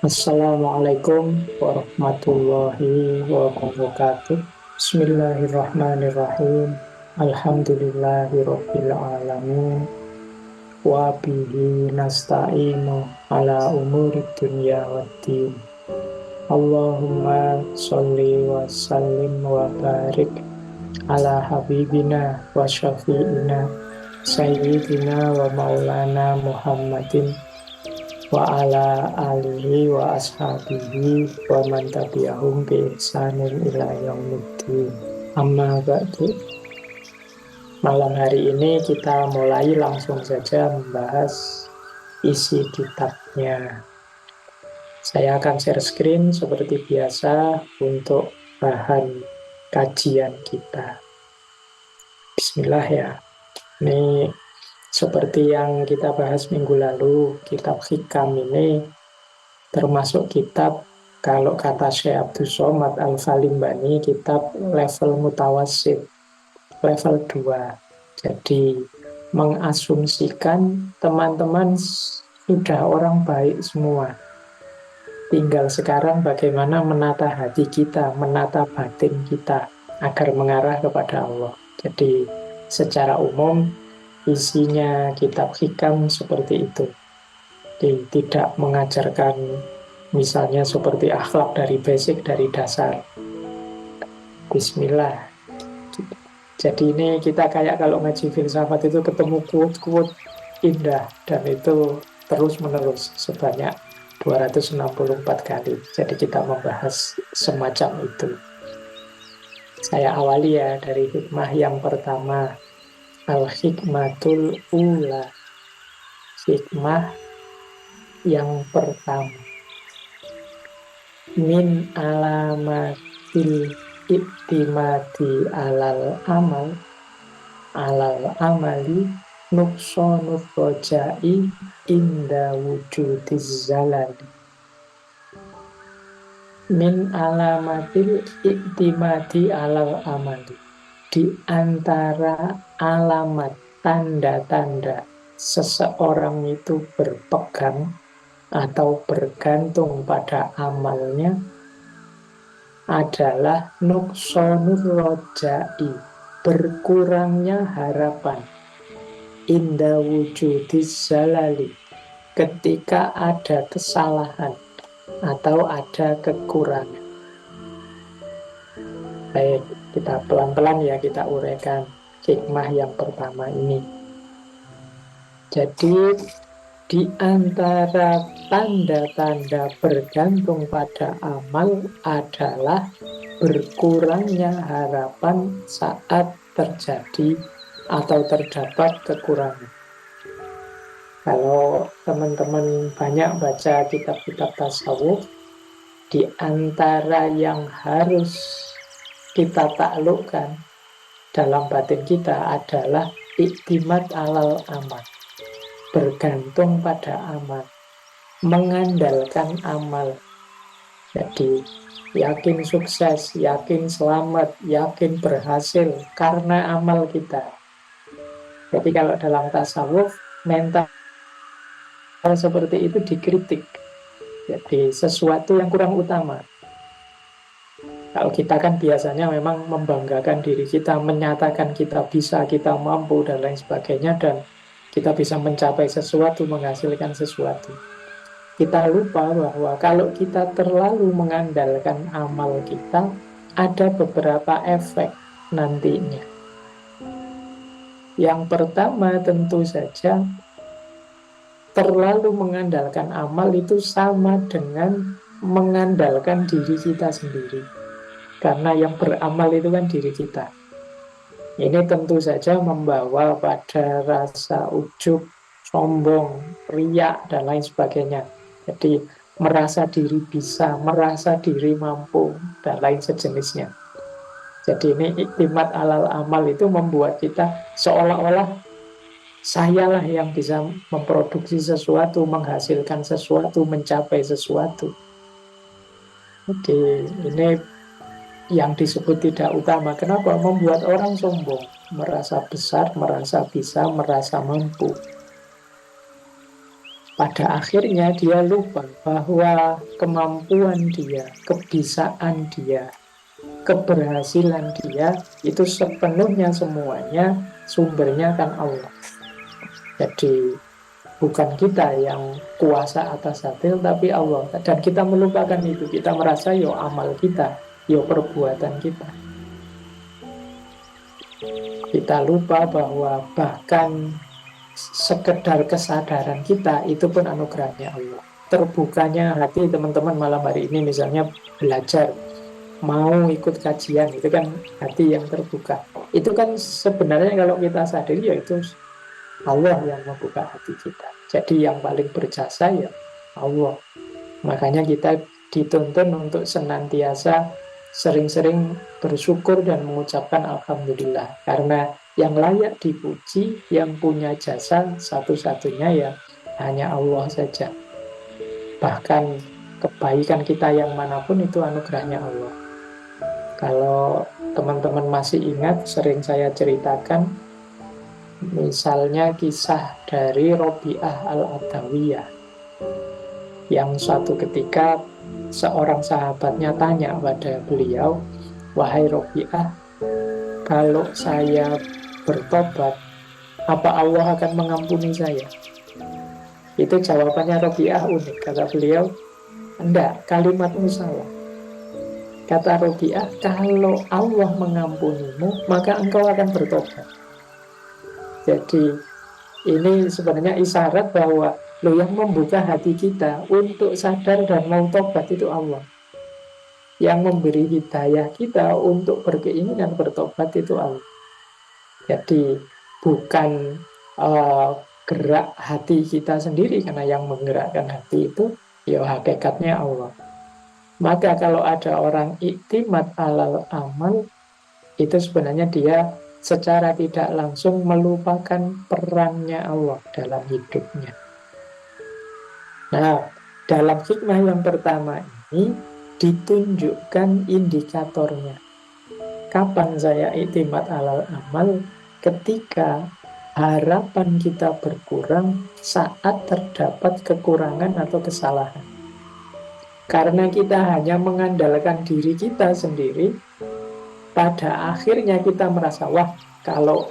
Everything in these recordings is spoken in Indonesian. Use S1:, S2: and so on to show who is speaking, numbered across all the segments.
S1: Assalamualaikum warahmatullahi wabarakatuh. Bismillahirrahmanirrahim. Alhamdulillahirabbil alamin. Wa bihi nasta'inu ala umuri dunya waddin. Allahumma sholli wa sallim wa barik ala habibina wa syafi'ina sayyidina wa maulana Muhammadin wa ala alihi wa ashabihi wa man tabi'ahum bi ihsanin ila yaumiddin. Amma ba'du. Malam hari ini kita mulai langsung saja membahas isi kitabnya. Saya akan share screen seperti biasa untuk bahan kajian kita. Bismillah ya. Ini seperti yang kita bahas minggu lalu, kitab Hikam ini termasuk kitab, kalau kata Syekh Abdul Somad Al-Falimbani, kitab level mutawasid, level 2. Jadi mengasumsikan teman-teman sudah orang baik semua. Tinggal sekarang bagaimana menata hati kita, menata batin kita agar mengarah kepada Allah. Jadi secara umum isinya kitab Hikam seperti itu. Jadi tidak mengajarkan misalnya seperti akhlak dari basic, dari dasar. Bismillah. Jadi ini kita kayak kalau ngaji filsafat itu ketemu quote-quote indah, dan itu terus-menerus sebanyak 264 kali. Jadi kita membahas semacam itu. Saya awali ya dari hikmah yang pertama. Al-hikmatul ula. Hikmah yang pertama. Min alamatil iktimati alal amali nuksonur rojai inda wujudiz zalali. Min alamatil iktimati alal amali, di antara alamat tanda-tanda seseorang itu berpegang atau bergantung pada amalnya adalah nuksonur rojai, berkurangnya harapan, inda wujudis zalali, ketika ada kesalahan atau ada kekurangan. Baik, kita pelan-pelan ya kita uraikan hikmah yang pertama ini. Jadi di antara tanda-tanda bergantung pada amal adalah berkurangnya harapan saat terjadi atau terdapat kekurangan. Kalau teman-teman banyak baca kitab-kitab tasawuf, di antara yang harus kita taklukkan dalam batin kita adalah iktimat alal amal, bergantung pada amal, mengandalkan amal. Jadi yakin sukses, yakin selamat, yakin berhasil karena amal kita. Jadi kalau dalam tasawuf, mental seperti itu dikritik. Jadi sesuatu yang kurang utama. Kalau kita kan biasanya memang membanggakan diri kita, menyatakan kita bisa, kita mampu, dan lain sebagainya, dan kita bisa mencapai sesuatu, menghasilkan sesuatu. Kita lupa bahwa kalau kita terlalu mengandalkan amal kita, ada beberapa efek nantinya. Yang pertama tentu saja, terlalu mengandalkan amal itu sama dengan mengandalkan diri kita sendiri. Karena yang beramal itu kan diri kita. Ini tentu saja membawa pada rasa ujub, sombong, riak, dan lain sebagainya. Jadi merasa diri bisa, merasa diri mampu, dan lain sejenisnya. Jadi ini iktimat alal amal itu membuat kita seolah-olah sayalah yang bisa memproduksi sesuatu, menghasilkan sesuatu, mencapai sesuatu. Jadi ini yang disebut tidak utama. Kenapa? Membuat orang sombong, merasa besar, merasa bisa, merasa mampu. pada akhirnya dia lupa bahwa kemampuan dia, kebisaan dia, keberhasilan dia itu sepenuhnya semuanya sumbernya kan Allah. Jadi bukan kita yang kuasa atas hasil, tapi Allah. Dan kita melupakan itu. Kita merasa yo amal kita, yo perbuatan kita. Kita lupa bahwa bahkan sekedar kesadaran kita itu pun anugerahnya Allah. Terbukanya hati teman-teman malam hari ini misalnya belajar, mau ikut kajian, itu kan hati yang terbuka. Itu kan sebenarnya kalau kita sadari ya itu Allah yang membuka hati kita. Jadi yang paling berjasa ya Allah. Makanya kita dituntun untuk senantiasa sering-sering bersyukur dan mengucapkan Alhamdulillah. Karena yang layak dipuji, yang punya jasa satu-satunya ya hanya Allah saja. Bahkan kebaikan kita yang manapun itu anugerahnya Allah. Kalau teman-teman masih ingat, sering saya ceritakan, misalnya kisah dari Robi'ah Al-Adawiyah, yang suatu ketika seorang sahabatnya tanya pada beliau, "Wahai Robi'ah, kalau saya bertobat, apa Allah akan mengampuni saya?" Itu jawabannya Robi'ah unik. Kata beliau, "Enggak, kalimatmu salah." Kata Robi'ah, "Kalau Allah mengampunimu, maka engkau akan bertobat." Jadi ini sebenarnya isyarat bahwa yang membuka hati kita untuk sadar dan mau tobat itu Allah. Yang memberi hidayah kita untuk berkeinginan bertobat itu Allah. Jadi bukan gerak hati kita sendiri, karena yang menggerakkan hati itu ya hakikatnya Allah. Maka kalau ada orang iktimat alal amal, itu sebenarnya dia secara tidak langsung melupakan perannya Allah dalam hidupnya. Nah, dalam hikmah yang pertama ini ditunjukkan indikatornya. Kapan saya iktimat alal amal? Ketika harapan kita berkurang saat terdapat kekurangan atau kesalahan. Karena kita hanya mengandalkan diri kita sendiri, pada akhirnya kita merasa, wah, kalau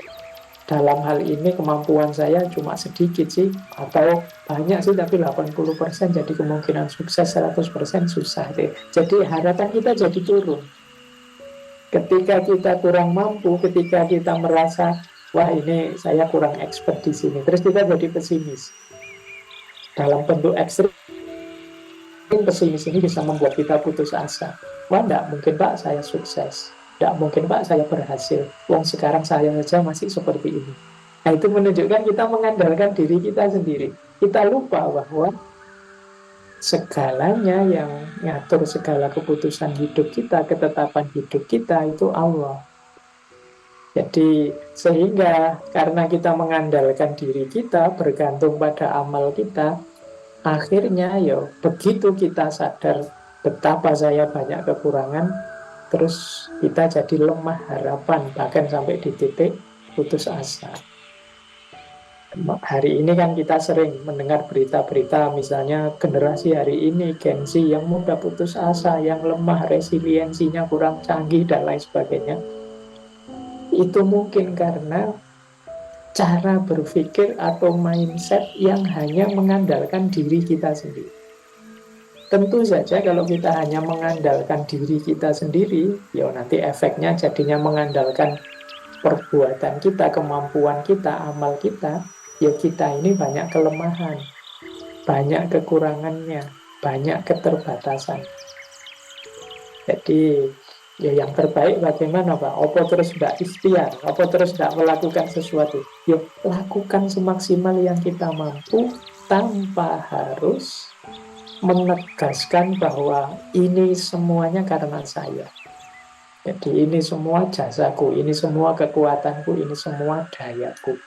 S1: dalam hal ini kemampuan saya cuma sedikit sih, atau banyak sih tapi 80%, jadi kemungkinan sukses 100% susah deh. Jadi harapan kita jadi turun. Ketika kita kurang mampu, ketika kita merasa, wah ini saya kurang expert di sini, terus kita jadi pesimis. Dalam bentuk ekstrim, pesimis ini bisa membuat kita putus asa. Wah, enggak mungkin Pak saya sukses. Tidak mungkin Pak saya berhasil. Wong sekarang saya saja masih seperti ini. Nah itu menunjukkan kita mengandalkan diri kita sendiri. Kita lupa bahwa segalanya yang ngatur segala keputusan hidup kita, ketetapan hidup kita itu Allah. Jadi sehingga karena kita mengandalkan diri kita, bergantung pada amal kita, akhirnya ya begitu kita sadar betapa saya banyak kekurangan, terus kita jadi lemah harapan, bahkan sampai di titik putus asa. Hari ini kan kita sering mendengar berita-berita, misalnya generasi hari ini, Gen Z yang mudah putus asa, yang lemah, resiliensinya kurang canggih, dan lain sebagainya. Itu mungkin karena cara berpikir atau mindset yang hanya mengandalkan diri kita sendiri. Tentu saja kalau kita hanya mengandalkan diri kita sendiri, ya nanti efeknya jadinya mengandalkan perbuatan kita, kemampuan kita, amal kita, ya kita ini banyak kelemahan, banyak kekurangannya, banyak keterbatasan. Jadi ya yang terbaik bagaimana Pak? Apa terus tidak ikhtiar? Apa terus tidak melakukan sesuatu? Ya lakukan semaksimal yang kita mampu tanpa harus menegaskan bahwa ini semuanya karena saya. Jadi ini semua jasaku, ini semua kekuatanku, ini semua dayaku.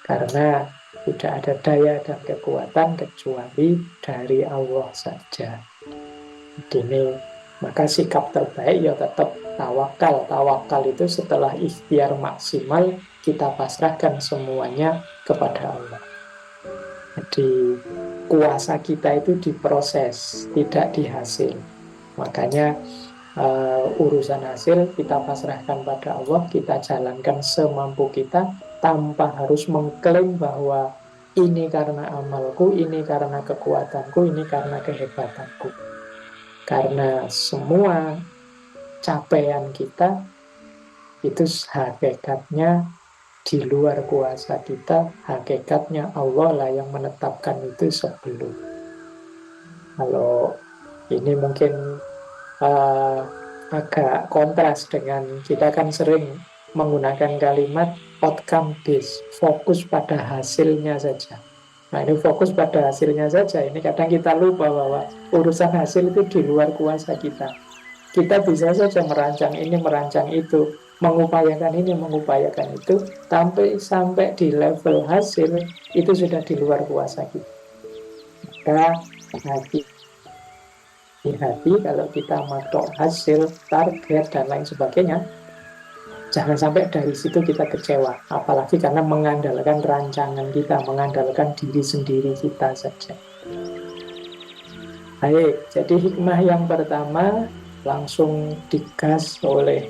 S1: Karena tidak ada daya dan kekuatan kecuali dari Allah saja. Ini maka sikap terbaik ya tetap tawakal. Tawakal itu setelah ikhtiar maksimal, kita pasrahkan semuanya kepada Allah. Jadi kuasa kita itu diproses, tidak di hasil. Makanya urusan hasil kita pasrahkan pada Allah, kita jalankan semampu kita tanpa harus mengklaim bahwa ini karena amalku, ini karena kekuatanku, ini karena kehebatanku. Karena semua capaian kita itu hakikatnya di luar kuasa kita, hakikatnya Allah lah yang menetapkan itu sebelum. Kalau ini mungkin agak kontras dengan kita kan sering menggunakan kalimat outcome based, fokus pada hasilnya saja. Nah ini fokus pada hasilnya saja, ini kadang kita lupa bahwa urusan hasil itu di luar kuasa kita. Kita bisa saja merancang ini, merancang itu, mengupayakan ini, mengupayakan itu, sampai di level hasil itu sudah di luar kuasa kita. Maka hati-hati kalau kita matok hasil, target, dan lain sebagainya. Jangan sampai dari situ kita kecewa. Apalagi karena mengandalkan rancangan kita, mengandalkan diri sendiri kita saja. Baik, jadi hikmah yang pertama langsung digas oleh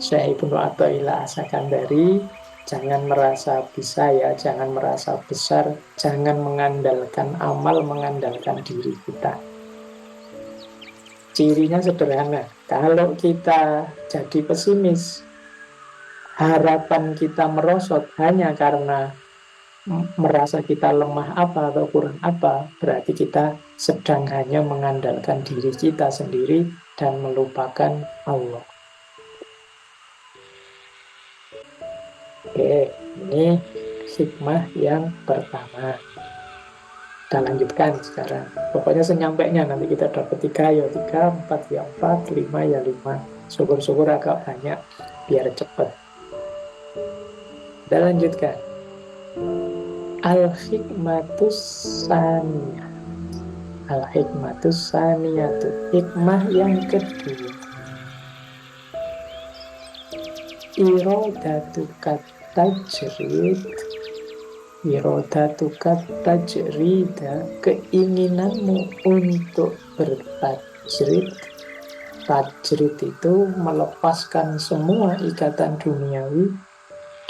S1: Syekh Ibnu Athaillah As-Sakandari. Jangan merasa bisa ya, jangan merasa besar, jangan mengandalkan amal, mengandalkan diri kita. Cirinya sederhana, kalau kita jadi pesimis, harapan kita merosot hanya karena merasa kita lemah apa atau kurang apa, berarti kita sedang hanya mengandalkan diri kita sendiri dan melupakan Allah. Oke, ini hikmah yang pertama. Kita lanjutkan sekarang. Pokoknya senyampainya nanti kita dapat 3 ya 3, 4 ya 4, 5 ya 5. Syukur-syukur agak banyak biar cepat. Kita lanjutkan. Al-hikmatus saniyah. Al-hikmatus saniyatu. Hikmah yang kedua. Irodatukat tajrid. Irodatukat tajrida. Keinginanmu untuk bertajrid. Tajrid itu melepaskan semua ikatan duniawi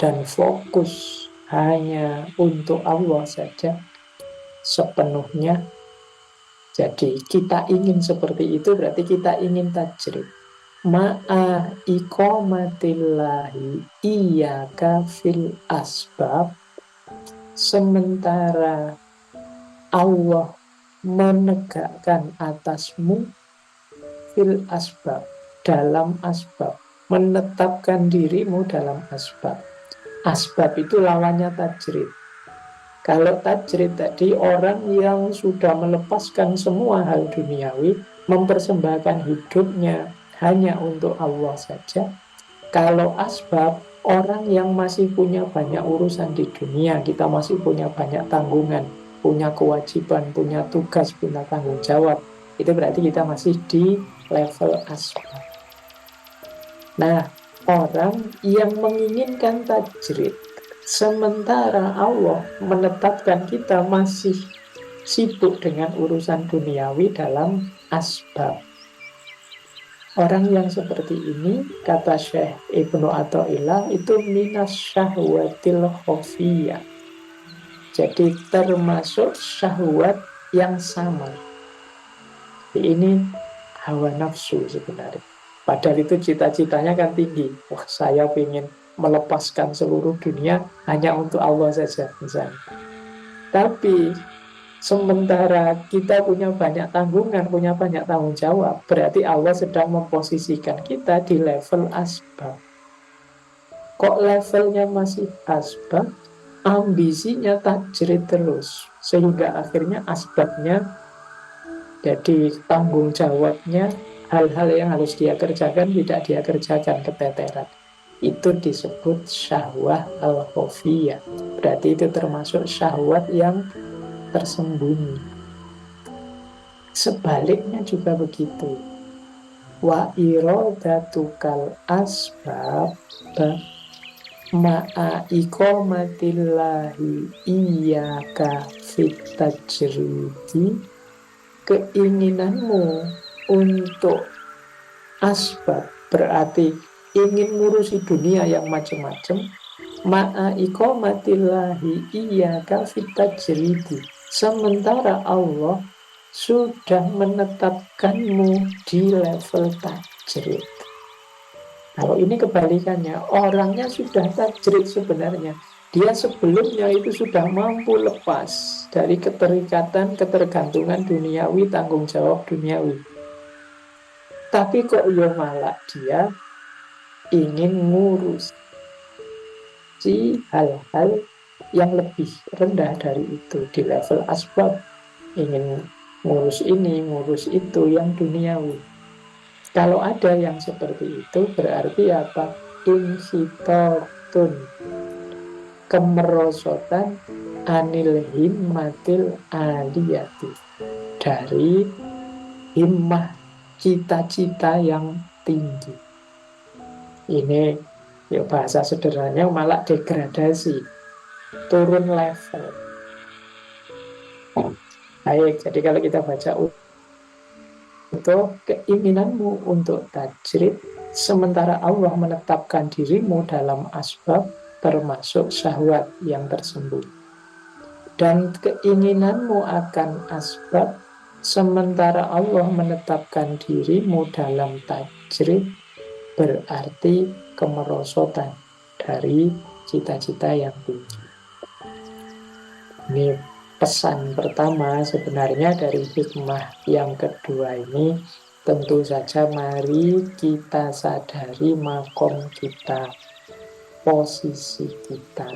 S1: dan fokus hanya untuk Allah saja sepenuhnya. Jadi kita ingin seperti itu, berarti kita ingin tajrid. Ma'a iqamatillahi iyyaka fil asbab. Sementara Allah menegakkan atasmu fil asbab, dalam asbab, menetapkan dirimu dalam asbab. Asbab itu lawannya tajrid. Kalau tajrid tadi orang yang sudah melepaskan semua hal duniawi, mempersembahkan hidupnya hanya untuk Allah saja. Kalau asbab, orang yang masih punya banyak urusan di dunia, kita masih punya banyak tanggungan, punya kewajiban, punya tugas, punya tanggung jawab. Itu berarti kita masih di level asbab. Nah, orang yang menginginkan tajrid, sementara Allah menetapkan kita masih sibuk dengan urusan duniawi dalam asbab. Orang yang seperti ini, kata Syekh Ibnu Athaillah, itu minas syahwatil khofiyah. Jadi termasuk syahwat yang sama. Ini hawa nafsu sebenarnya. Padahal itu cita-citanya kan tinggi. Wah, saya ingin melepaskan seluruh dunia hanya untuk Allah saja, misalnya. Tapi sementara kita punya banyak tanggungan, punya banyak tanggung jawab, berarti Allah sedang memposisikan kita di level asbab. Kok levelnya masih asbab, ambisinya tajrid terus, sehingga akhirnya asbabnya, jadi tanggung jawabnya, hal-hal yang harus dia kerjakan tidak dia kerjakan, keteteran. Itu disebut syahwah al-khofiyah. Berarti itu termasuk syahwat yang tersembunyi. Sebaliknya juga begitu. Wa irodatukal asbab, ma'a iqomatillahi iyyaka fit tajridi, keinginanmu untuk asbab berarti ingin ngurusi dunia yang macam-macam, ma'a iqomatillahi iyyaka fit tajridi, sementara Allah sudah menetapkanmu di level tajrid. Kalau ini kebalikannya, orangnya sudah tajrid sebenarnya. Dia sebelumnya itu sudah mampu lepas dari keterikatan, ketergantungan duniawi, tanggung jawab duniawi. Tapi kok ya malah dia ingin ngurus hal-hal yang lebih rendah dari itu di level asbab. Ingin ngurus ini, ngurus itu yang duniawi. Kalau ada yang seperti itu berarti apa? Inhitotun, kemerosotan anil himmatil aliyati, dari himmah cita-cita yang tinggi. Ini ya bahasa sederhananya malah degradasi, turun level. Baik, jadi kalau kita baca untuk keinginanmu untuk tajrid, sementara Allah menetapkan dirimu dalam asbab termasuk syahwat yang tersembunyi. Dan keinginanmu akan asbab, sementara Allah menetapkan dirimu dalam tajrid, berarti kemerosotan dari cita-cita yang tinggi. Ini pesan pertama sebenarnya dari hikmah yang kedua ini. Tentu saja mari kita sadari makom kita, posisi kita.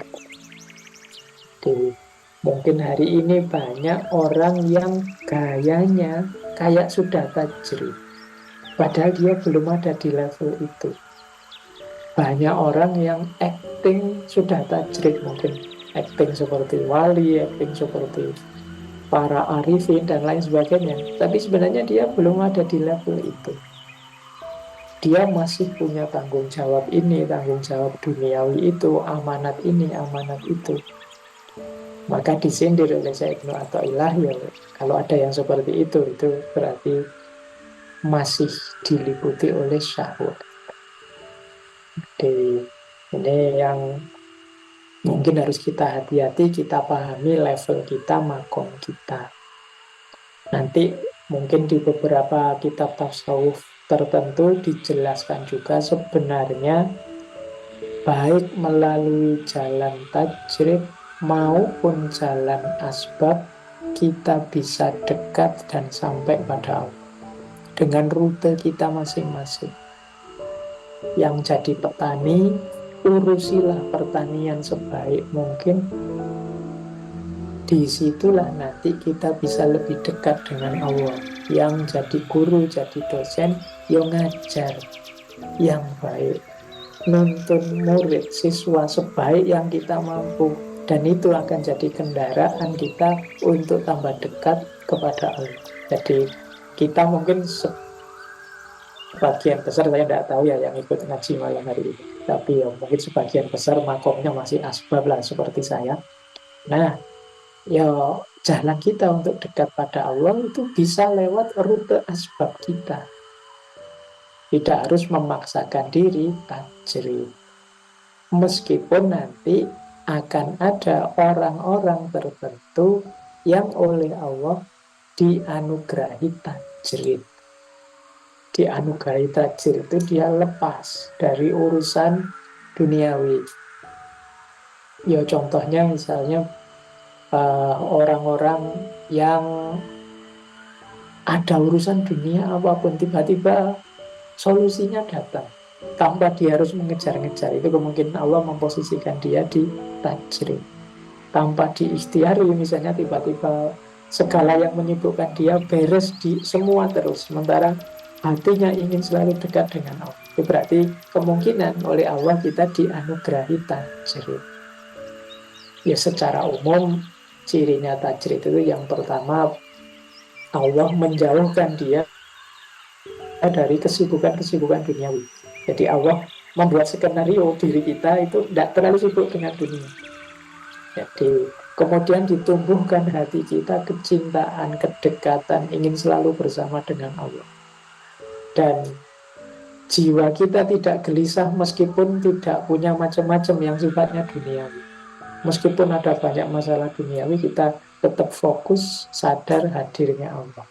S1: Jadi, mungkin hari ini banyak orang yang gayanya kayak sudah tajrid, padahal dia belum ada di level itu. Banyak orang yang acting sudah tajrid, mungkin acting seperti wali, acting seperti para arifin dan lain sebagainya, tapi sebenarnya dia belum ada di level itu. Dia masih punya tanggung jawab ini, tanggung jawab duniawi itu, amanat ini, amanat itu. Maka disindir oleh Syekh Ibnu Athaillah, ya kalau ada yang seperti itu berarti masih diliputi oleh syahwat. Jadi ini yang mungkin harus kita hati-hati, kita pahami level kita, makom kita. Nanti mungkin di beberapa kitab tasawuf tertentu dijelaskan juga sebenarnya baik melalui jalan tajrid maupun jalan asbab kita bisa dekat dan sampai pada Allah dengan rute kita masing-masing. Yang jadi petani, urusilah pertanian sebaik mungkin. Disitulah nanti kita bisa lebih dekat dengan Allah. Yang jadi guru, jadi dosen, yang ngajar yang baik, nuntun murid, siswa sebaik yang kita mampu. Dan itu akan jadi kendaraan kita untuk tambah dekat kepada Allah. Jadi kita mungkin sebagian besar, saya tidak tahu ya yang ikut ngaji malam hari ini, tapi ya mungkin sebagian besar makomnya masih asbab lah seperti saya. Nah, ya jalan kita untuk dekat pada Allah itu bisa lewat rute asbab kita. Tidak harus memaksakan diri tajrid. Meskipun nanti akan ada orang-orang tertentu yang oleh Allah dianugerahi tajrid. Dianugerahi tajrid itu dia lepas dari urusan duniawi. Ya contohnya misalnya orang-orang yang ada urusan dunia apapun, tiba-tiba solusinya datang tanpa dia harus mengejar-ngejar. Itu kemungkinan Allah memposisikan dia di tajrid. Tanpa diikhtiari, misalnya tiba-tiba segala yang menyibukkan dia beres di semua terus, sementara hatinya ingin selalu dekat dengan Allah. Itu berarti kemungkinan oleh Allah kita dianugerahi tajrid. Ya secara umum cirinya tajrid itu yang pertama, Allah menjauhkan dia dari kesibukan-kesibukan duniawi. Jadi Allah membuat skenario diri kita itu tidak terlalu sibuk dengan dunia. Jadi kemudian ditumbuhkan hati kita kecintaan, kedekatan, ingin selalu bersama dengan Allah. Dan jiwa kita tidak gelisah meskipun tidak punya macam-macam yang sifatnya duniawi. Meskipun ada banyak masalah duniawi, kita tetap fokus, sadar hadirnya Allah.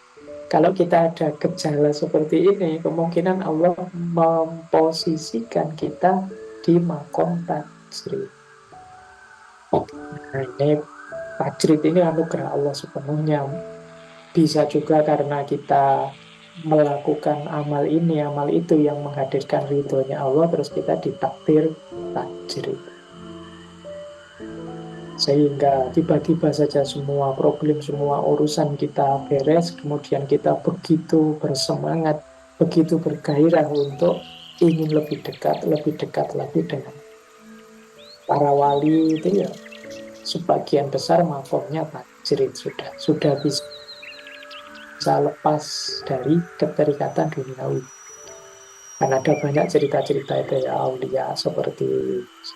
S1: Kalau kita ada gejala seperti ini, kemungkinan Allah memposisikan kita di makom tajrid. Nah, ini tajrid ini anugerah Allah sepenuhnya. Bisa juga karena kita melakukan amal ini, amal itu yang menghadirkan ridhonya Allah, terus kita ditakdir tajrid. Sehingga tiba-tiba saja semua problem, semua urusan kita beres, kemudian kita begitu bersemangat, begitu bergairah untuk ingin lebih dekat lagi dengan para wali itu ya. Sebagian besar makomnya tajrid sudah bisa lepas dari keterikatan duniawi. Kan ada banyak cerita-cerita itu ya, aulia seperti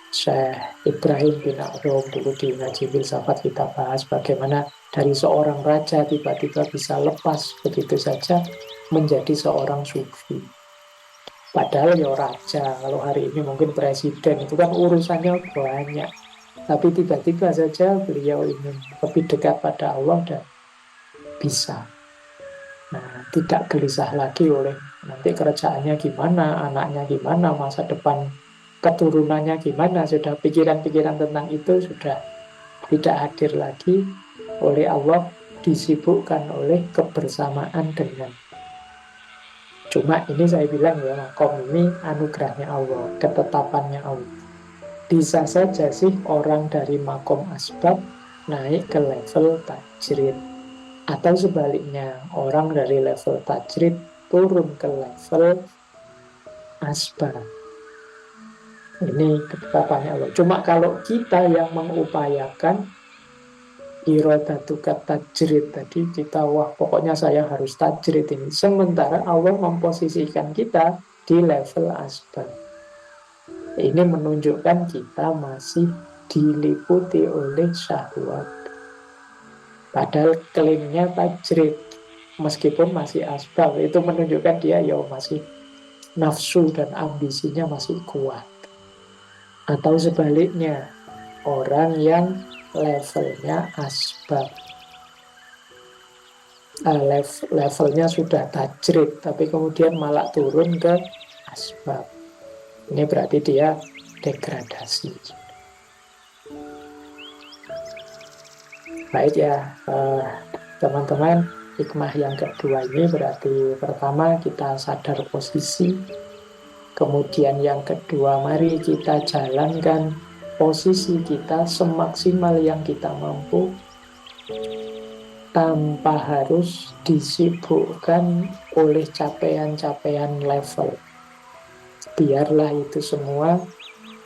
S1: Syekh Ibrahim bin A'zam. Dulu di Ngaji Filsafat kita bahas bagaimana dari seorang raja tiba-tiba bisa lepas begitu saja menjadi seorang sufi. Padahal ya raja, kalau hari ini mungkin presiden, itu kan urusannya banyak. Tapi tiba-tiba saja beliau ingin lebih dekat pada Allah dan bisa. Nah, tidak gelisah lagi oleh nanti kerajaannya gimana, anaknya gimana, masa depan keturunannya gimana. Sudah pikiran-pikiran tentang itu sudah tidak hadir lagi. Oleh Allah disibukkan oleh kebersamaan dengan. Cuma ini saya bilang ya, makom ini anugerahnya Allah, ketetapannya Allah. Bisa saja sih orang dari makom asbab naik ke level tajrid. Atau sebaliknya, orang dari level tajrid turun ke level asbab. Ini ketetapannya Allah. Cuma kalau kita yang mengupayakan irodatuka tajrid tadi, kita wah pokoknya saya harus tajrid ini. Sementara Allah memposisikan kita di level asbab. Ini menunjukkan kita masih diliputi oleh syahwat. Padahal klaimnya tajrid, meskipun masih asbab, itu menunjukkan dia ya masih nafsu dan ambisinya masih kuat. Atau sebaliknya, orang yang levelnya asbab, levelnya sudah tajrid, tapi kemudian malah turun ke asbab. Ini berarti dia degradasi. Baik ya, teman-teman, hikmah yang kedua ini berarti pertama kita sadar posisi, kemudian yang kedua mari kita jalankan posisi kita semaksimal yang kita mampu tanpa harus disibukkan oleh capaian-capaian level. Biarlah itu semua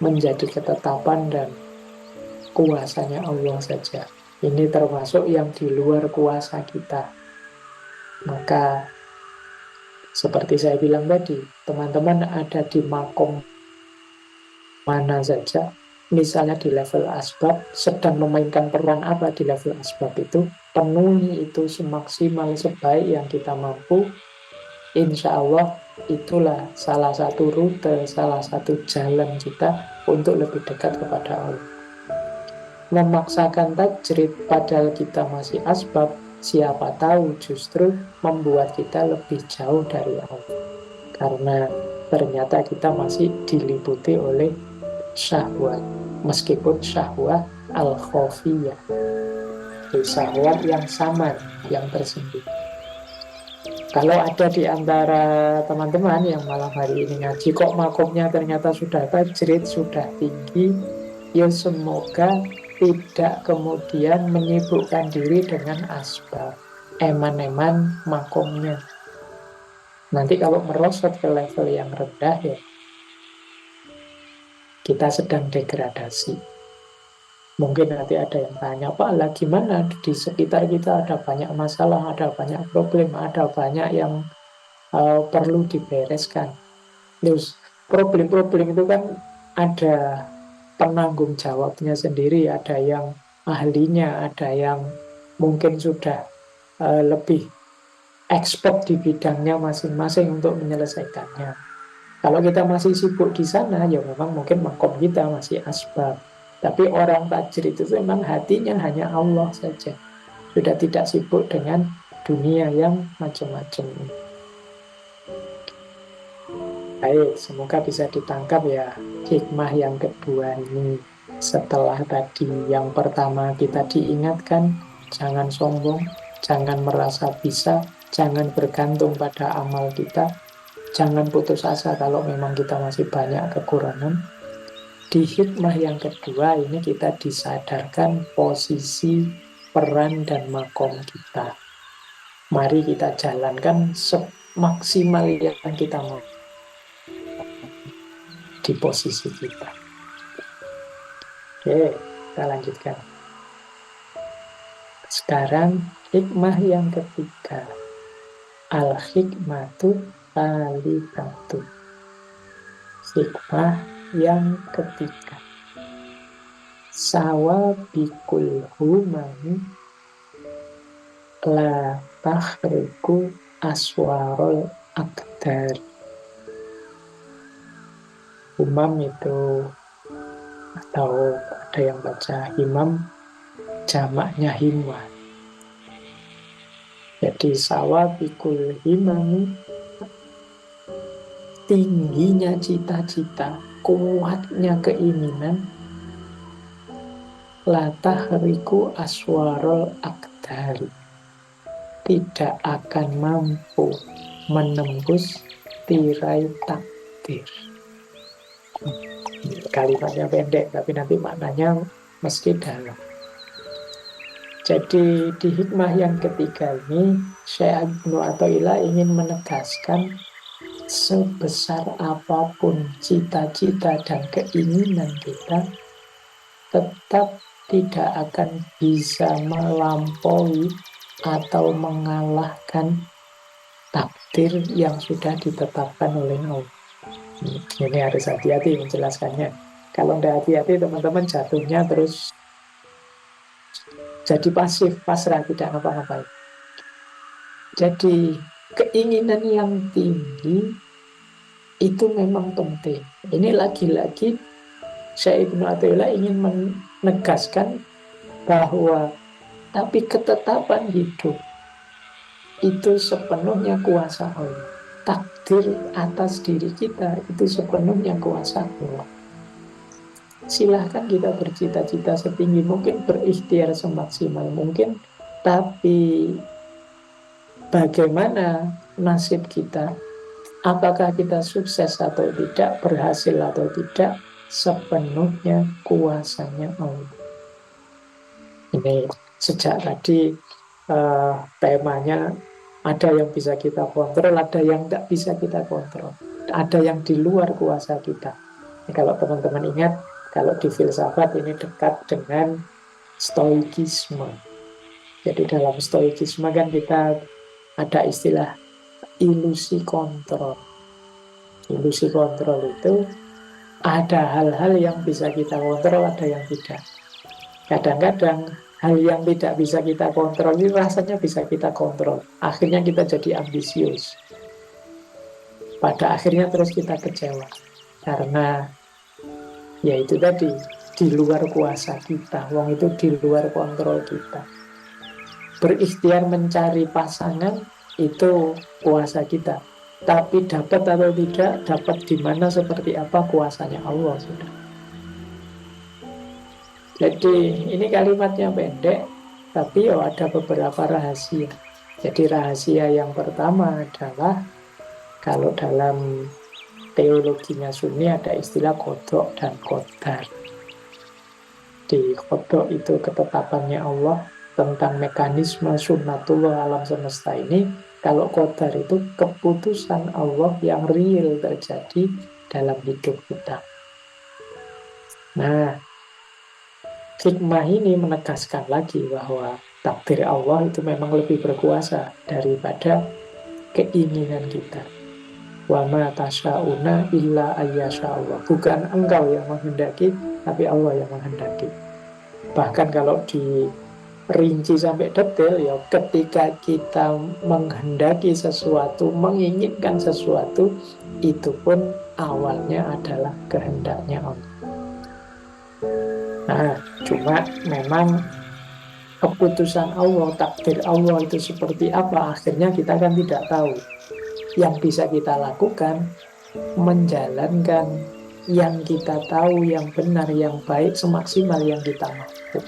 S1: menjadi ketetapan dan kuasanya Allah saja. Ini termasuk yang di luar kuasa kita. Maka seperti saya bilang tadi, teman-teman ada di makom mana saja, misalnya di level asbab, sedang memainkan peran apa di level asbab itu, penuhi itu semaksimal sebaik yang kita mampu. Insya Allah itulah salah satu rute, salah satu jalan kita untuk lebih dekat kepada Allah. Memaksakan tajrid padahal kita masih asbab, siapa tahu justru membuat kita lebih jauh dari Allah. Karena ternyata kita masih diliputi oleh syahwat, meskipun syahwat al-khafiyah, syahwat yang samar, yang tersembunyi. Kalau ada di antara teman-teman yang malam hari ini ngaji kok makomnya ternyata sudah tajrid, sudah tinggi, ya semoga tidak kemudian menyibukkan diri dengan asbab, eman-eman makomnya. Nanti kalau merosot ke level yang rendah ya kita sedang degradasi. Mungkin nanti ada yang tanya, Pak lah gimana di sekitar kita ada banyak masalah, ada banyak problem, ada banyak yang perlu dibereskan. Terus problem-problem itu kan ada penanggung jawabnya sendiri, ada yang ahlinya, ada yang mungkin sudah lebih expert di bidangnya masing-masing untuk menyelesaikannya. Kalau kita masih sibuk di sana, ya memang mungkin makom kita masih asbab. Tapi orang tajir itu memang hatinya hanya Allah saja. Sudah tidak sibuk dengan dunia yang macam-macam. Baik, semoga bisa ditangkap ya hikmah yang kedua ini. Setelah tadi yang pertama kita diingatkan, jangan sombong, jangan merasa bisa, jangan bergantung pada amal kita, jangan putus asa kalau memang kita masih banyak kekurangan. Di hikmah yang kedua ini kita disadarkan posisi, peran, dan makom kita. Mari kita jalankan semaksimal yang kita mau di posisi kita. Oke, kita lanjutkan. Sekarang hikmah yang ketiga. Al-hikmatu thalitsatu. Hikmah yang ketiga. Sawabikul humani la takhriku aswarul akdar. Umam itu, atau ada yang baca imam, jamaknya himmah. Jadi sawabikul himami, tingginya cita-cita, kuatnya keinginan, la tahriku aswarul akdari, tidak akan mampu menembus tirai takdir. Kalimatnya pendek, tapi nanti maknanya mesti dalam. Jadi di hikmah yang ketiga ini, Syekh Ibnu Athaillah ingin menegaskan sebesar apapun cita-cita dan keinginan kita, tetap tidak akan bisa melampaui atau mengalahkan takdir yang sudah ditetapkan oleh Allah. Ini harus hati-hati menjelaskannya. Kalau tidak hati-hati, teman-teman jatuhnya terus jadi pasif, pasrah, tidak ngapa-ngapain. Jadi keinginan yang tinggi itu memang penting. Ini lagi-lagi Syekh Ibnu Athaillah ingin menegaskan bahwa tapi ketetapan hidup itu sepenuhnya kuasa Allah. Takdir atas diri kita itu sepenuhnya kuasa Allah. Silahkan kita bercita-cita setinggi mungkin, berikhtiar semaksimal mungkin, tapi bagaimana nasib kita, apakah kita sukses atau tidak, berhasil atau tidak, sepenuhnya kuasanya Allah. Ini sejak tadi temanya ada yang bisa kita kontrol, ada yang tidak bisa kita kontrol, ada yang di luar kuasa kita. Ini kalau teman-teman ingat, kalau di filsafat ini dekat dengan stoikisme. Jadi dalam stoikisme kan kita ada istilah ilusi kontrol. Ilusi kontrol itu ada hal-hal yang bisa kita kontrol, ada yang tidak. Kadang-kadang hal yang tidak bisa kita kontrol ini rasanya bisa kita kontrol. Akhirnya kita jadi ambisius. Pada akhirnya terus kita kecewa. Karena ya itu tadi, di luar kuasa kita. Wong itu di luar kontrol kita. Berikhtiar mencari pasangan itu kuasa kita. Tapi dapat atau tidak, dapat di mana seperti apa, kuasanya Allah sudah. Jadi ini kalimatnya pendek, tapi ada beberapa rahasia. Jadi rahasia yang pertama adalah kalau dalam teologinya Sunni ada istilah qadha dan qadar. Di qadha itu ketetapannya Allah tentang mekanisme sunnatullah alam semesta ini. Kalau qadar itu keputusan Allah yang real terjadi dalam hidup kita. Nah, hikmah ini menegaskan lagi bahwa takdir Allah itu memang lebih berkuasa daripada keinginan kita. Wa ma tasyauna illa ayyasha Allah. Bukan engkau yang menghendaki, tapi Allah yang menghendaki. Bahkan kalau dirinci sampai detail, ya ketika kita menghendaki sesuatu, menginginkan sesuatu, itu pun awalnya adalah kehendaknya Allah. Nah, cuma memang keputusan Allah, takdir Allah itu seperti apa, akhirnya kita kan tidak tahu. Yang bisa kita lakukan, menjalankan yang kita tahu, yang benar, yang baik, semaksimal yang kita mampu.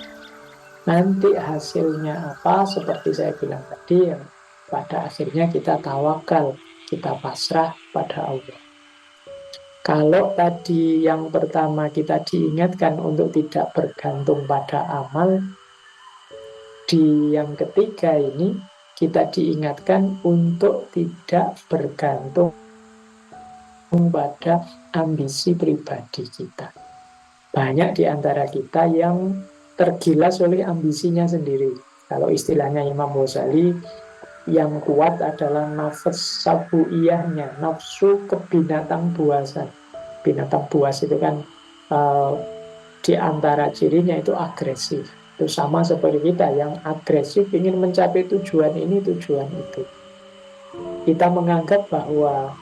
S1: Nanti hasilnya apa, seperti saya bilang tadi, ya, pada akhirnya kita tawakal, kita pasrah pada Allah. Kalau tadi yang pertama kita diingatkan untuk tidak bergantung pada amal, di yang ketiga ini kita diingatkan untuk tidak bergantung pada ambisi pribadi kita. Banyak di antara kita yang tergilas oleh ambisinya sendiri. Kalau istilahnya Imam Ghazali, yang kuat adalah nafas sabuiyahnya, nafsu kebinatang buasan. Binatang buas itu kan di antara cirinya itu agresif. Itu sama seperti kita yang agresif ingin mencapai tujuan ini, tujuan itu. Kita menganggap bahwa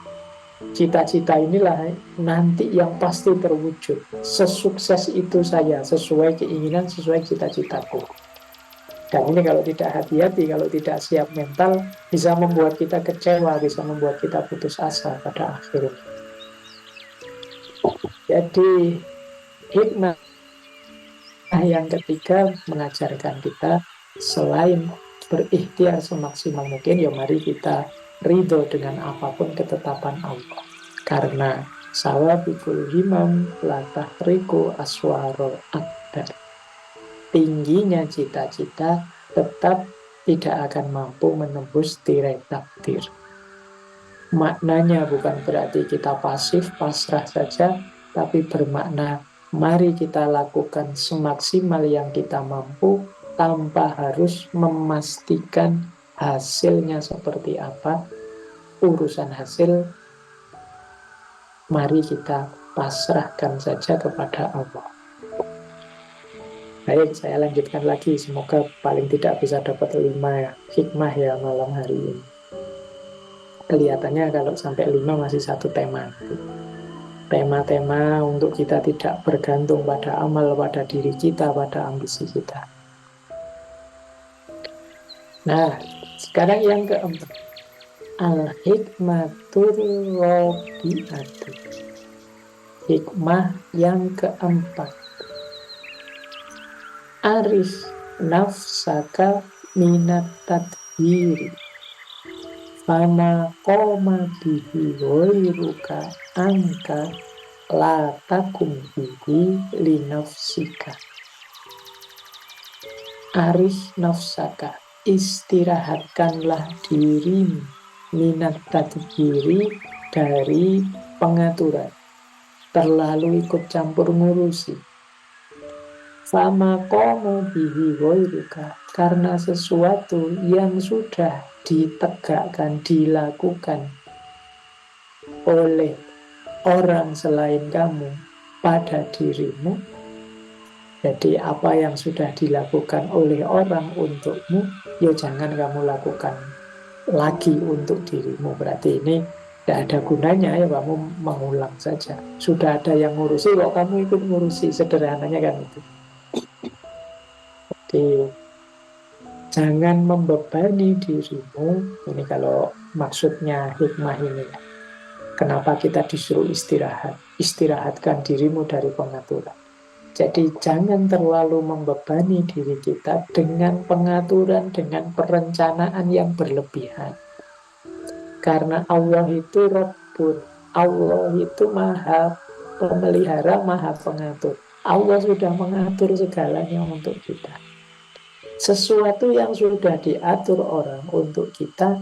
S1: cita-cita inilah nanti yang pasti terwujud. Sesukses itu saya, sesuai keinginan, sesuai cita-citaku. Dan ini kalau tidak hati-hati, kalau tidak siap mental, bisa membuat kita kecewa, bisa membuat kita putus asa pada akhirnya. Jadi hikmah yang ketiga mengajarkan kita selain berikhtiar semaksimal mungkin, ya mari kita ridho dengan apapun ketetapan Allah. Karena sawabikul himam latah riku aswaro akbar. Tingginya cita-cita tetap tidak akan mampu menembus tirai takdir. Maknanya bukan berarti kita pasif, pasrah saja, tapi bermakna mari kita lakukan semaksimal yang kita mampu tanpa harus memastikan hasilnya seperti apa. Urusan hasil, mari kita pasrahkan saja kepada Allah. Baik, saya lanjutkan lagi. Semoga paling tidak bisa dapat 5 hikmah ya malam hari ini. Kelihatannya kalau sampai 5 masih satu tema. Tema-tema untuk kita tidak bergantung pada amal, pada diri kita, pada ambisi kita. Nah, sekarang yang keempat. Al-hikmatur rabi'atu. Hikmah yang keempat. Arif nafsaka minat tadbiri. Fama koma bihi ghairuka angka la takum bihi linafsika. Arif nafsaka, istirahatkanlah dirimu minat tadbiri, dari pengaturan, terlalu ikut campur ngurusi. Fama komu bihi ghairuka, karena sesuatu yang sudah ditegakkan, dilakukan oleh orang selain kamu pada dirimu. Jadi apa yang sudah dilakukan oleh orang untukmu, ya jangan kamu lakukan lagi untuk dirimu. Berarti ini tidak ada gunanya ya kamu mengulang saja. Sudah ada yang ngurusi, kok kamu ikut ngurusi, sederhananya kan itu. Jadi jangan membebani dirimu. Ini kalau maksudnya hikmah ini ya. Kenapa kita disuruh istirahat? Istirahatkan dirimu dari pengaturan. Jadi jangan terlalu membebani diri kita dengan pengaturan, dengan perencanaan yang berlebihan. Karena Allah itu Rabbun, Allah itu maha pemelihara, maha pengatur. Allah sudah mengatur segalanya untuk kita. Sesuatu yang sudah diatur orang untuk kita,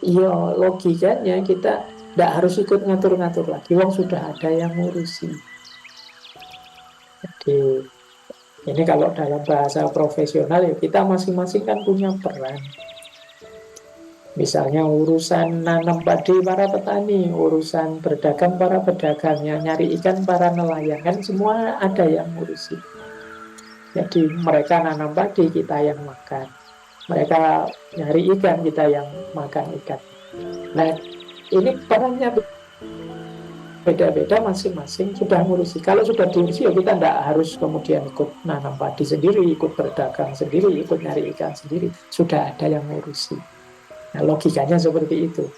S1: ya logikanya kita tidak harus ikut ngatur-ngatur lagi. Wong sudah ada yang ngurusi. Jadi ini kalau dalam bahasa profesional ya kita masing-masing kan punya peran. Misalnya urusan nanam padi para petani, urusan berdagang para pedagang, yang nyari ikan para nelayan, kan semua ada yang ngurusi. Jadi mereka nanam padi, kita yang makan. Mereka nyari ikan, kita yang makan ikan. Nah, ini perannya beda-beda, masing-masing sudah ngurusi. Kalau sudah diurusi, ya kita tidak harus kemudian ikut nanam padi sendiri, ikut berdagang sendiri, ikut nyari ikan sendiri. Sudah ada yang ngurusi. Nah, logikanya seperti itu.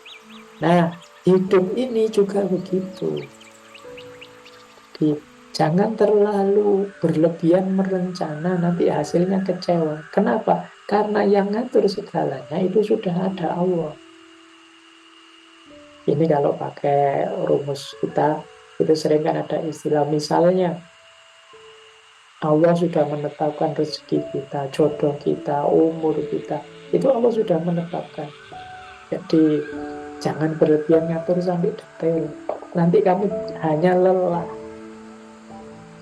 S1: Nah, hidup ini juga begitu. Jadi, jangan terlalu berlebihan merencana, nanti hasilnya kecewa. Kenapa? Karena yang ngatur segalanya itu sudah ada Allah. Ini kalau pakai rumus kita, itu sering kan ada istilah, misalnya Allah sudah menetapkan rezeki kita, jodoh kita, umur kita. Itu Allah sudah menetapkan. Jadi jangan berlebihan ngatur sampai detail. Nanti kamu hanya lelah.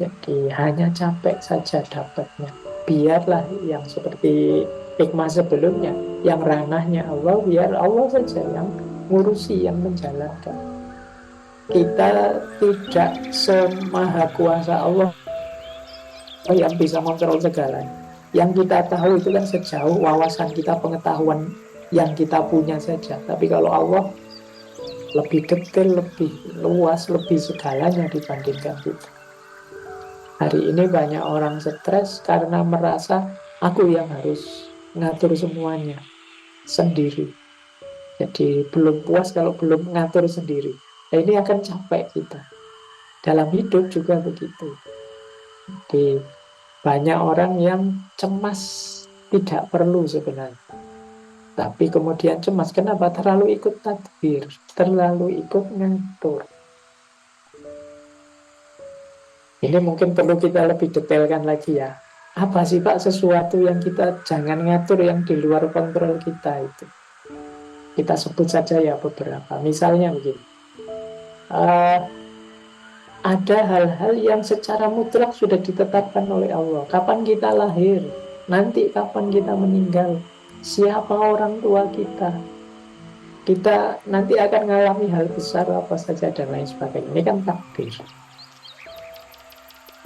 S1: Jadi hanya capek saja dapatnya. Biarlah yang seperti hikmah sebelumnya, yang ranahnya Allah, biar Allah saja yang ngurusi, yang menjalankan. Kita tidak semaha kuasa Allah yang bisa mengontrol segalanya. Yang kita tahu itu kan sejauh wawasan kita, pengetahuan yang kita punya saja. Tapi kalau Allah lebih detail, lebih luas, lebih segalanya dibandingkan kita. Hari ini banyak orang stres karena merasa aku yang harus ngatur semuanya sendiri. Jadi belum puas kalau belum ngatur sendiri. Nah, ini akan capek kita. Dalam hidup juga begitu. Jadi banyak orang yang cemas tidak perlu sebenarnya. Tapi kemudian cemas. Kenapa? Terlalu ikut tadbir. Terlalu ikut ngatur. Ini mungkin perlu kita lebih detailkan lagi ya. Apa sih Pak sesuatu yang kita jangan ngatur yang di luar kontrol kita itu? Kita sebut saja ya beberapa. Misalnya begini. Ada hal-hal yang secara mutlak sudah ditetapkan oleh Allah. Kapan kita lahir, nanti kapan kita meninggal, siapa orang tua kita, kita nanti akan mengalami hal besar apa saja dan lain sebagainya. Ini kan takdir.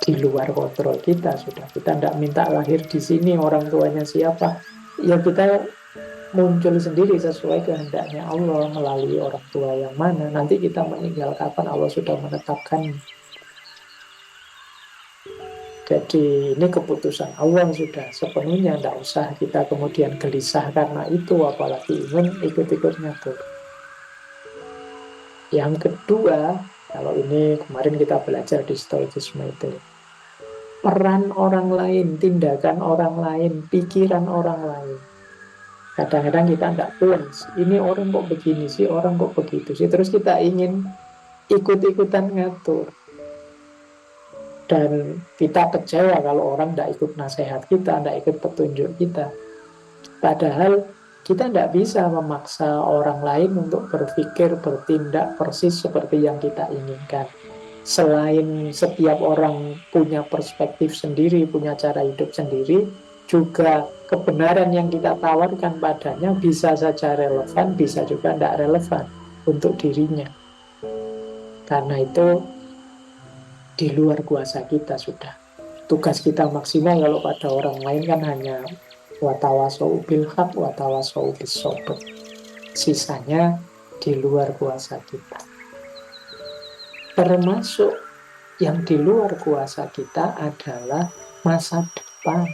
S1: Di luar kontrol kita sudah. Kita tidak minta lahir di sini, orang tuanya siapa. Ya kita muncul sendiri sesuai kehendaknya Allah melalui orang tua yang mana. Nanti kita meninggal kapan Allah sudah menetapkan. Jadi ini keputusan Allah sudah sepenuhnya, tidak usah kita kemudian gelisah karena itu, apalagi ingin ikut-ikut ngatur. Yang kedua, kalau ini kemarin kita belajar di Stoicisme itu, peran orang lain, tindakan orang lain, pikiran orang lain. Kadang-kadang kita tidak puas, ini orang kok begini sih, orang kok begitu sih, terus kita ingin ikut-ikutan ngatur. Dan kita kecewa kalau orang tidak ikut nasihat kita, tidak ikut petunjuk kita. Padahal kita tidak bisa memaksa orang lain untuk berpikir, bertindak persis seperti yang kita inginkan. Selain setiap orang punya perspektif sendiri, punya cara hidup sendiri, juga kebenaran yang kita tawarkan padanya bisa saja relevan, bisa juga tidak relevan untuk dirinya. Karena itu di luar kuasa kita sudah. Tugas kita maksimal kalau pada orang lain kan hanya watawasau bil haq, watawasau bis sabr. Sisanya di luar kuasa kita. Termasuk yang di luar kuasa kita adalah masa depan.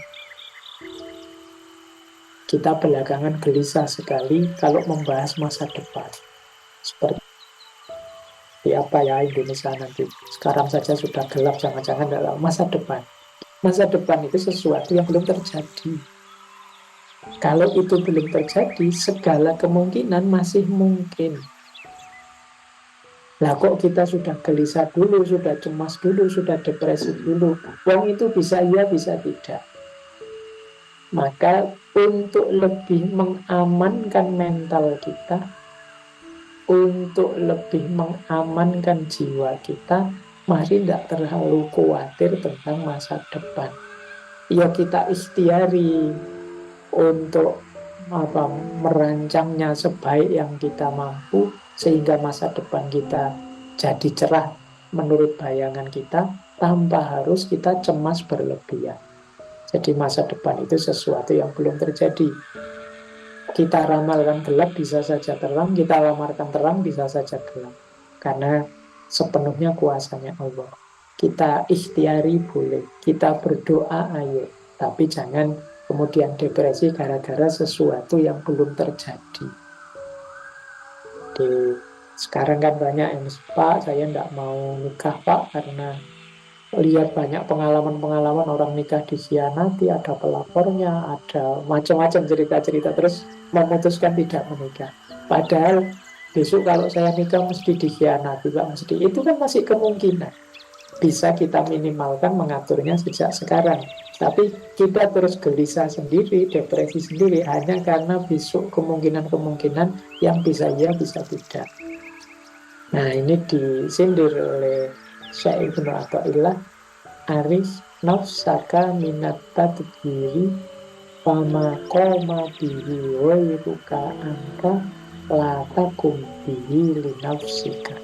S1: Kita belakangan gelisah sekali kalau membahas masa depan. Seperti apa ya Indonesia nanti. Sekarang saja sudah gelap, jangan-jangan dalam masa depan. Masa depan itu sesuatu yang belum terjadi. Kalau itu belum terjadi, segala kemungkinan masih mungkin. Lah kok kita sudah gelisah dulu, sudah cemas dulu, sudah depresi dulu. Wong itu bisa iya, bisa tidak. Maka untuk lebih mengamankan mental kita, untuk lebih mengamankan jiwa kita, mari tidak terlalu khawatir tentang masa depan. Ya kita ikhtiari untuk merancangnya sebaik yang kita mampu sehingga masa depan kita jadi cerah menurut bayangan kita tanpa harus kita cemas berlebihan. Jadi masa depan itu sesuatu yang belum terjadi. Kita ramalkan gelap bisa saja terang, kita lamarkan terang bisa saja gelap. Karena sepenuhnya kuasanya Allah. Kita ikhtiari boleh, kita berdoa ayo, tapi jangan kemudian depresi gara-gara sesuatu yang belum terjadi. Sekarang kan banyak yang, Pak, saya tidak mau nikah Pak, karena lihat banyak pengalaman-pengalaman orang nikah dikhianati, ada pelapornya, ada macam-macam cerita-cerita, terus memutuskan tidak menikah. Padahal besok kalau saya nikah mesti dikhianati, Pak, mesti. Itu kan masih kemungkinan. Bisa kita minimalkan mengaturnya sejak sekarang. Tapi kita terus gelisah sendiri, depresi sendiri, hanya karena besok kemungkinan-kemungkinan yang bisa ya, bisa tidak. Nah, ini disindir oleh Syekh Ibnu Athaillah, arif nafsaka minat tadbiri fama koma bihi wairuka angka latakum bihi linafsika.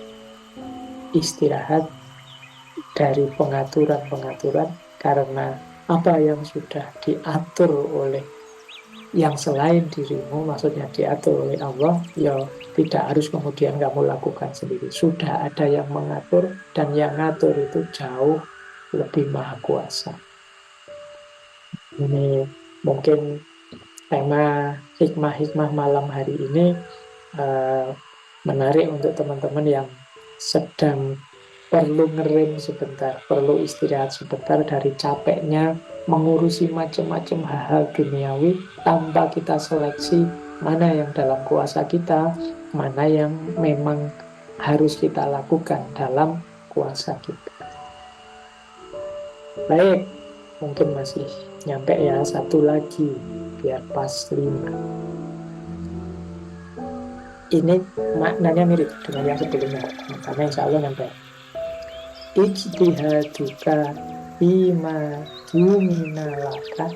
S1: Istirahat dari pengaturan-pengaturan, karena apa yang sudah diatur oleh yang selain dirimu, maksudnya diatur oleh Allah, ya tidak harus kemudian kamu lakukan sendiri. Sudah ada yang mengatur, dan yang ngatur itu jauh lebih maha kuasa. Ini mungkin tema hikmah-hikmah malam hari ini menarik untuk teman-teman yang sedang perlu ngerem sebentar, perlu istirahat sebentar dari capeknya mengurusi macam-macam hal-hal duniawi tanpa kita seleksi mana yang dalam kuasa kita, mana yang memang harus kita lakukan dalam kuasa kita. Baik, mungkin masih nyampe ya, satu lagi biar pas 5. Ini maknanya mirip dengan yang sebelumnya, karena insya Allah nyampe. Ijtihaduka bima duminalaka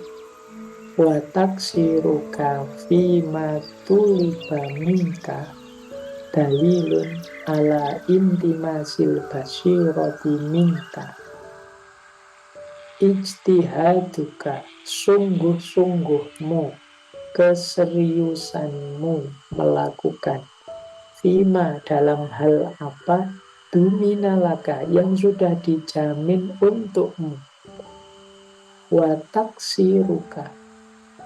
S1: wa taksiruka fima tuliba minka dalilun ala intimasil basyirati minka. Ijtihaduka, sungguh-sungguhmu, keseriusanmu melakukan fima, dalam hal apa, duminalaka, yang sudah dijamin untukmu, wa taksiruka,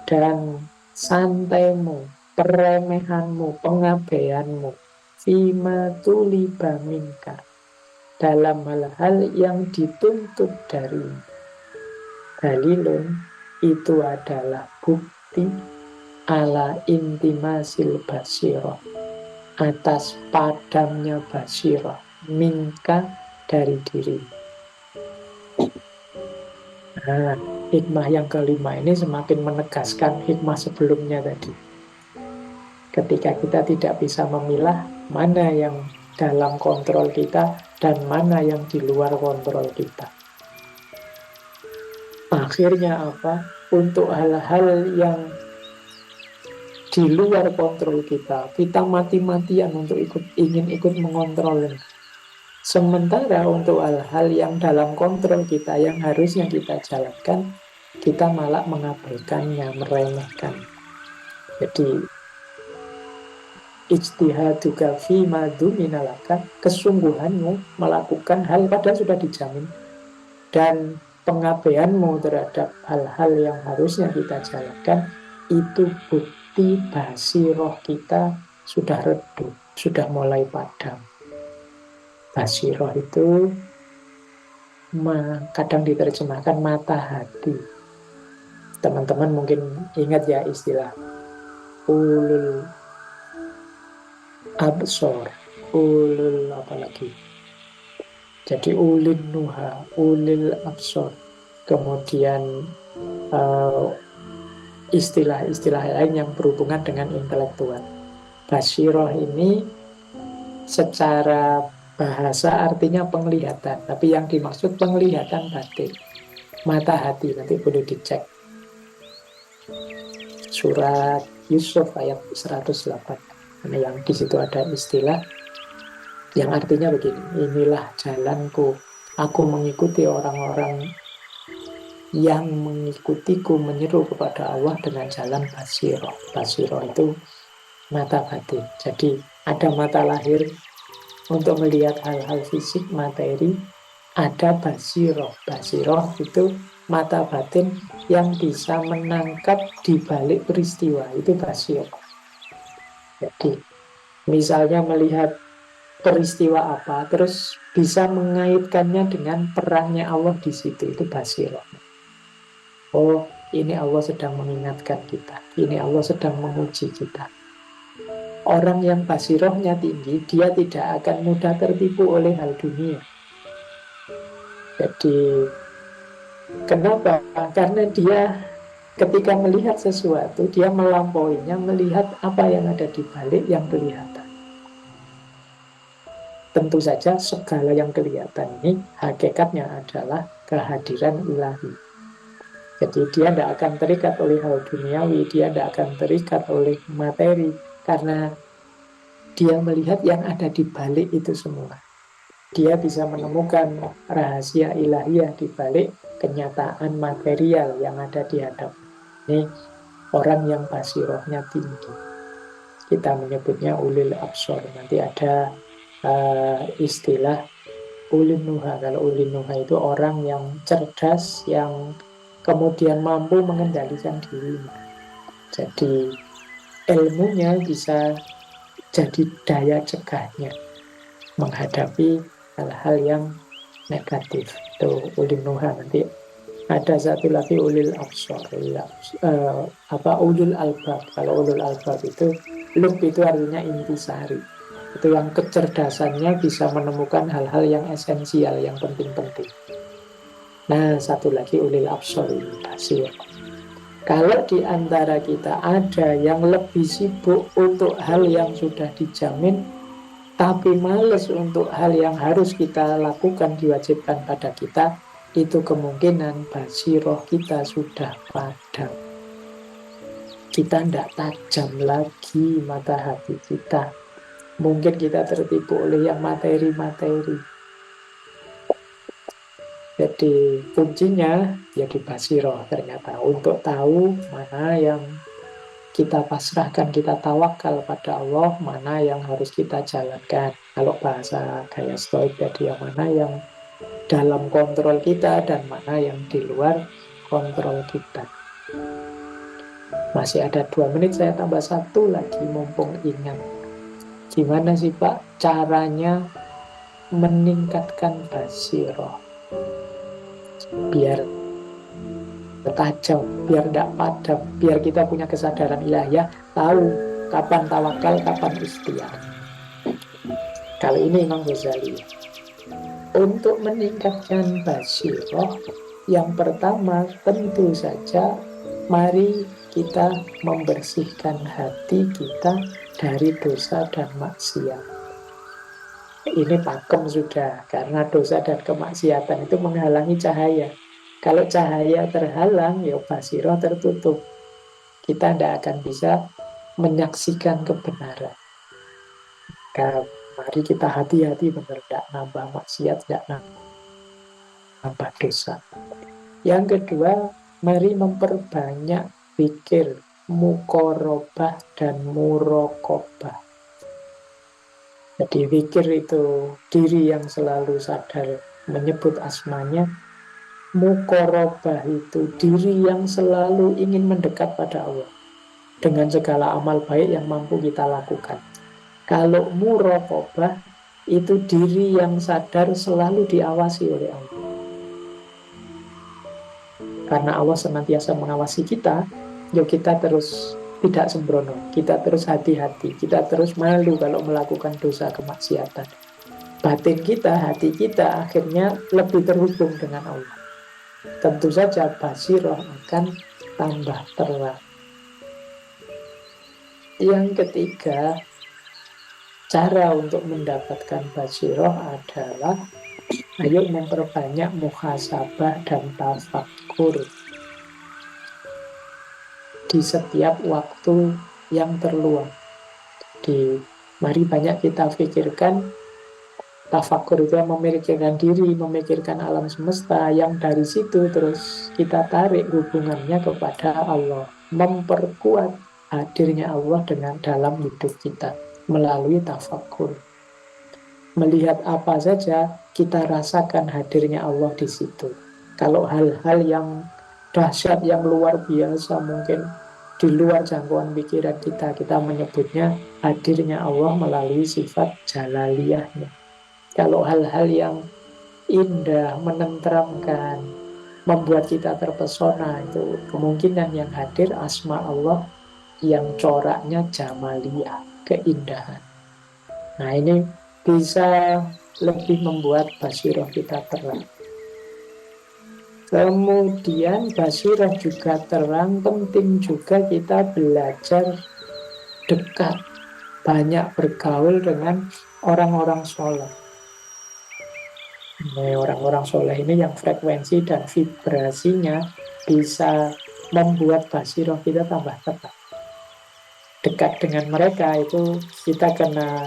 S1: dan santaimu, peremehanmu, pengabaianmu, fima tuliba minka, dalam hal-hal yang dituntut darimu. Dalilun, itu adalah bukti ala intimasil basirah, atas padamnya basirah minka, dari diri. Nah, hikmah yang kelima ini semakin menegaskan hikmah sebelumnya tadi. Ketika kita tidak bisa memilah mana yang dalam kontrol kita dan mana yang di luar kontrol kita. Akhirnya apa? Untuk hal-hal yang di luar kontrol kita, kita mati-matian untuk ingin ikut mengontrolnya. Sementara untuk hal-hal yang dalam kontrol kita, yang harusnya kita jalankan, kita malah mengabaikannya, meremehkan. Jadi, ijtihaduka fima duminalaka, kesungguhanmu melakukan hal padahal sudah dijamin, dan pengabaianmu terhadap hal-hal yang harusnya kita jalankan, itu bukti basiroh kita sudah redup, sudah mulai padam. Basiroh itu kadang diterjemahkan mata hati. Teman-teman mungkin ingat ya istilah ulul absor, ulul apalagi. Jadi ulil nuha, ulil absor. Kemudian istilah-istilah lain yang berhubungan dengan intelektual. Basiroh ini secara bahasa artinya penglihatan, tapi yang dimaksud penglihatan batin, mata hati. Nanti boleh dicek surat Yusuf ayat 108. Nah, yang di situ ada istilah yang artinya begini, inilah jalanku, aku mengikuti orang-orang yang mengikutiku menyeru kepada Allah dengan jalan basiroh. Basiroh itu mata batin. Jadi ada mata lahir untuk melihat hal-hal fisik, materi, ada basiroh. Basiroh itu mata batin yang bisa menangkap di balik peristiwa. Itu basiroh. Jadi misalnya melihat peristiwa apa, terus bisa mengaitkannya dengan perannya Allah di situ. Itu basiroh. Oh, ini Allah sedang mengingatkan kita. Ini Allah sedang menguji kita. Orang yang basirohnya tinggi, dia tidak akan mudah tertipu oleh hal dunia. Jadi, kenapa? Karena dia ketika melihat sesuatu, dia melampauinya, melihat apa yang ada di balik yang kelihatan. Tentu saja segala yang kelihatan ini hakikatnya adalah kehadiran ilahi. Jadi dia tidak akan terikat oleh hal duniawi, dia tidak akan terikat oleh materi, karena dia melihat yang ada di balik itu semua. Dia bisa menemukan rahasia ilahiyah di balik kenyataan material yang ada di hadapan. Ini orang yang basirohnya tinggi. Kita menyebutnya ulil absor. Nanti ada istilah ulil nuha. Kalau ulil nuha itu orang yang cerdas, yang kemudian mampu mengendalikan dirinya. Jadi ilmunya bisa jadi daya cegahnya menghadapi hal-hal yang negatif. Itu ulil nuha. Nanti ada satu lagi ulil absor, ulul albab. Kalau ulul albab itu lub itu artinya intisari. Itu yang kecerdasannya bisa menemukan hal-hal yang esensial, yang penting-penting. Nah, satu lagi ulil absor ini basir. Kalau di antara kita ada yang lebih sibuk untuk hal yang sudah dijamin, tapi males untuk hal yang harus kita lakukan, diwajibkan pada kita, itu kemungkinan basiroh kita sudah padam. Kita tidak tajam lagi mata hati kita. Mungkin kita tertipu oleh yang materi-materi. Jadi kuncinya ya di basiroh ternyata. Untuk tahu mana yang kita pasrahkan, kita tawakal pada Allah, mana yang harus kita jalankan. Kalau bahasa gaya stoik tadi, yang mana yang dalam kontrol kita dan mana yang di luar kontrol kita. Masih ada 2 menit, saya tambah 1 lagi mumpung ingat. Gimana sih Pak caranya meningkatkan basiroh? Biar tajam, biar tidak padam, biar kita punya kesadaran ilahiyah, tahu kapan tawakal, kapan ikhtiar. Kali ini Imam Ghazali. Untuk meningkatkan basiroh, yang pertama tentu saja mari kita membersihkan hati kita dari dosa dan maksiat. Ini pakem sudah, karena dosa dan kemaksiatan itu menghalangi cahaya. Kalau cahaya terhalang, ya basiroh tertutup. Kita tidak akan bisa menyaksikan kebenaran. Mari kita hati-hati benar, tidak nambah maksiat, tidak nambah dosa. Yang kedua, mari memperbanyak pikir, mukorobah dan murokobah. Jadi pikir itu diri yang selalu sadar menyebut asmanya. Mukorobah itu diri yang selalu ingin mendekat pada Allah dengan segala amal baik yang mampu kita lakukan. Kalau murokobah itu diri yang sadar selalu diawasi oleh Allah. Karena Allah senantiasa mengawasi kita, yuk kita terus tidak sembrono, kita terus hati-hati, kita terus malu kalau melakukan dosa kemaksiatan. Batin kita, hati kita akhirnya lebih terhubung dengan Allah. Tentu saja basiroh akan tambah terang. Yang ketiga, cara untuk mendapatkan basiroh adalah ayo memperbanyak muhasabah dan tafakkur. Di setiap waktu yang terluar. Mari banyak kita pikirkan, tafakur itu memikirkan diri, memikirkan alam semesta, yang dari situ terus kita tarik hubungannya kepada Allah, memperkuat hadirnya Allah dengan dalam hidup kita melalui tafakur. Melihat apa saja, kita rasakan hadirnya Allah di situ. Kalau hal-hal yang dahsyat, yang luar biasa, mungkin di luar jangkauan pikiran kita, kita menyebutnya hadirnya Allah melalui sifat jalaliyahnya. Kalau hal-hal yang indah, menenteramkan, membuat kita terpesona, itu kemungkinan yang hadir asma Allah yang coraknya jamaliyah, keindahan. Nah, ini bisa lebih membuat basiroh kita terang. Kemudian basiroh juga terang, penting juga kita belajar dekat, banyak bergaul dengan orang-orang soleh. Orang-orang soleh ini yang frekuensi dan vibrasinya bisa membuat basiroh kita tambah tepat. Dekat dengan mereka itu kita kena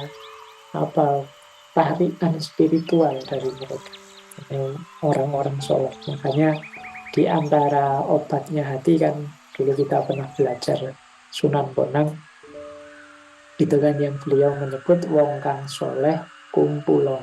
S1: tarikan spiritual dari mereka. Ini orang-orang soleh. Makanya di antara obatnya hati kan dulu kita pernah belajar Sunan Bonang itu kan yang beliau menyebut wong kang soleh kumpulon.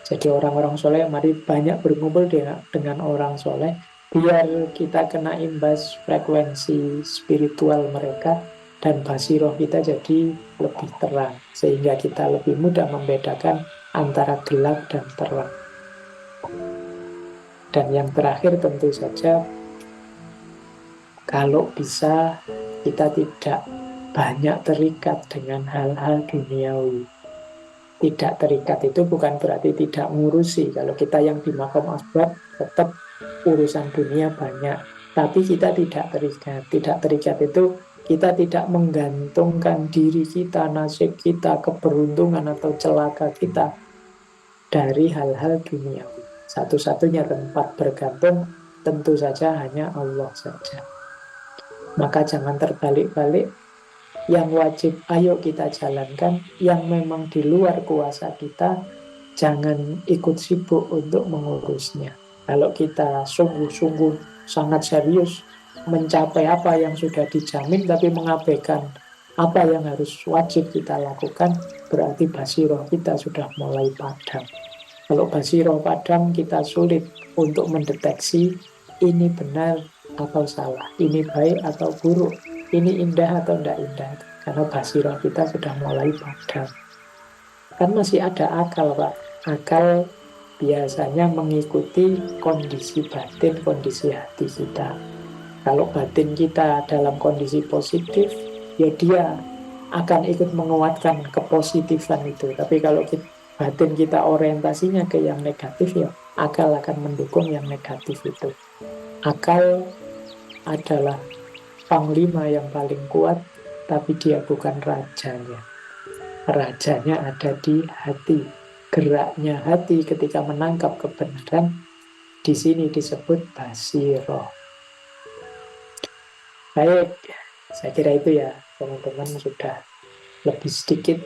S1: Jadi orang-orang soleh mari banyak berkumpul dengan orang soleh biar kita kena imbas frekuensi spiritual mereka dan basiroh kita jadi lebih terang sehingga kita lebih mudah membedakan antara gelap dan terang. Dan yang terakhir tentu saja kalau bisa kita tidak banyak terikat dengan hal-hal duniawi. Tidak terikat itu bukan berarti tidak ngurusi. Kalau kita yang di makom asbab tetap urusan dunia banyak. Tapi kita tidak terikat. Tidak terikat itu kita tidak menggantungkan diri kita, nasib kita, keberuntungan atau celaka kita dari hal-hal duniawi. Satu-satunya tempat bergantung tentu saja hanya Allah saja. Maka jangan terbalik-balik. Yang wajib ayo kita jalankan, yang memang di luar kuasa kita jangan ikut sibuk untuk mengurusnya. Kalau kita sungguh-sungguh sangat serius mencapai apa yang sudah dijamin tapi mengabaikan apa yang harus wajib kita lakukan, berarti basiroh kita sudah mulai padam. Kalau basiroh padam, kita sulit untuk mendeteksi ini benar atau salah, ini baik atau buruk, ini indah atau tidak indah. Karena basiroh kita sudah mulai padam. Kan masih ada akal, Pak. Akal biasanya mengikuti kondisi batin, kondisi hati kita. Kalau batin kita dalam kondisi positif, ya dia akan ikut menguatkan kepositifan itu. Tapi kalau batin kita orientasinya ke yang negatif, ya akal akan mendukung yang negatif itu. Akal adalah panglima yang paling kuat, tapi dia bukan rajanya. Rajanya ada di hati. Geraknya hati ketika menangkap kebenaran, di sini disebut basiroh. Baik, saya kira itu ya, teman-teman sudah lebih sedikit